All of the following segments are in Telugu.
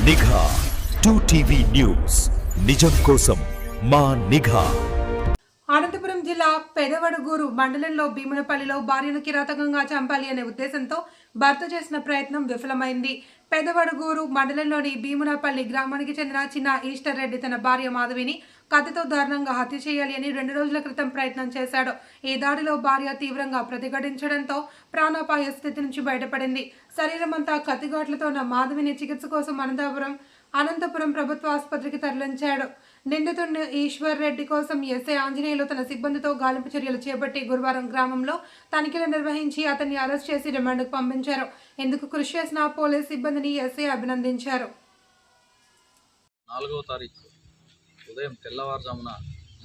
నిఘా 2TV న్యూస్ నిజం కోసం మా నిఘా. అనంతపురం జిల్లా పెదవడుగూరు మండలంలో భీమునపల్లిలో భార్యను కిరాతకంగా చంపాలి అనే ఉద్దేశంతో భర్త చేసిన ప్రయత్నం విఫలమైంది. పెదవడుగూరు మండలంలోని భీమునపల్లి గ్రామానికి చెందిన చిన్న ఈస్టర్ రెడ్డి తన భార్య మాధవిని కత్తితో దారుణంగా హత్య చేయాలి అని 2 రోజుల క్రితం ప్రయత్నం చేశాడు. ఈ దాడిలో భార్య తీవ్రంగా ప్రతిఘటించడంతో ప్రాణాపాయ స్థితి నుంచి బయటపడింది. శరీరమంతా కత్తిఘాట్లతో ఉన్న మాధవిని చికిత్స కోసం అనంతపురం ప్రభుత్వ ఆసుపత్రికి తరలించాడు. నిందితుడిని ఈశ్వర్ రెడ్డి కోసం ఎస్ఐ ఆంజనేయులు తన సిబ్బందితో గాలింపు చర్యలు చేపట్టి గురువారం గ్రామంలో తనిఖీలు నిర్వహించి అతన్ని అరెస్ట్ చేసి రిమాండ్కు పంపించారు. ఇందుకు కృషి చేసిన పోలీస్ సిబ్బందిని ఎస్ఐ అభినందించారు. 4వ తారీఖు ఉదయం తెల్లవారుజామున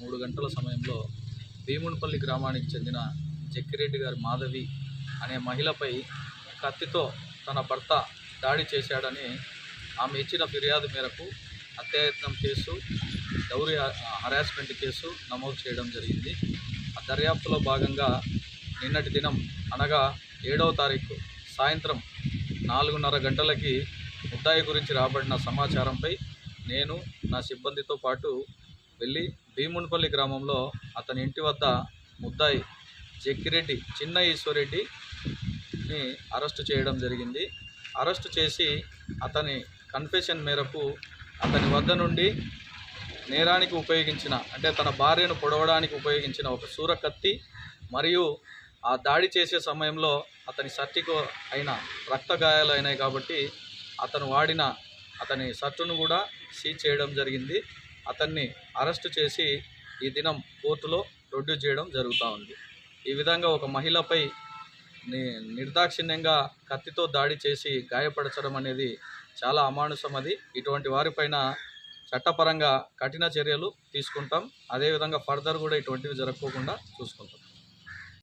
3 గంటల సమయంలో భీమునిపల్లి గ్రామానికి చెందిన జక్కిరెడ్డి గారి మాధవి అనే మహిళపై కత్తితో తన భర్త దాడి చేశాడని ఆమె ఇచ్చిన ఫిర్యాదు మేరకు హత్యాయత్నం కేసు, డౌరీ హరాస్మెంట్ కేసు నమోదు చేయడం జరిగింది. ఆ దర్యాప్తులో భాగంగా నిన్నటి దినం అనగా 7వ తారీఖు సాయంత్రం 4:30 గంటలకి ముద్దాయి గురించి రాబడిన సమాచారంపై నేను నా సిబ్బందితో పాటు వెళ్ళి భీమునిపల్లి గ్రామంలో అతని ఇంటి వద్ద ముద్దాయి జక్కిరెడ్డి చిన్న ఈశ్వరెడ్డిని అరెస్టు చేయడం జరిగింది. అరెస్టు చేసి అతని కన్ఫెషన్ మేరకు అతని వద్ద నుండి నేరానికి ఉపయోగించిన అంటే తన భార్యను పొడవడానికి ఉపయోగించిన ఒక సూరకత్తి మరియు ఆ దాడి చేసే సమయంలో అతని షర్టుకు అయిన రక్త గాయాలు అయినాయి కాబట్టి అతను వాడిన అతని షర్టును కూడా సీజ్ చేయడం జరిగింది. అతన్ని అరెస్టు చేసి ఈ దినం కోర్టులో ప్రొడ్యూస్ చేయడం జరుగుతూ ఉంది. ఈ విధంగా ఒక మహిళపై నిర్దాక్షిణ్యంగా కత్తితో దాడి చేసి గాయపరచడం అనేది చాలా అమానుషం. ఇటువంటి వారిపైన చట్టపరంగా కఠిన చర్యలు తీసుకుంటాం. అదేవిధంగా ఫర్దర్ కూడా ఇటువంటివి జరగకుండా చూసుకుంటాం.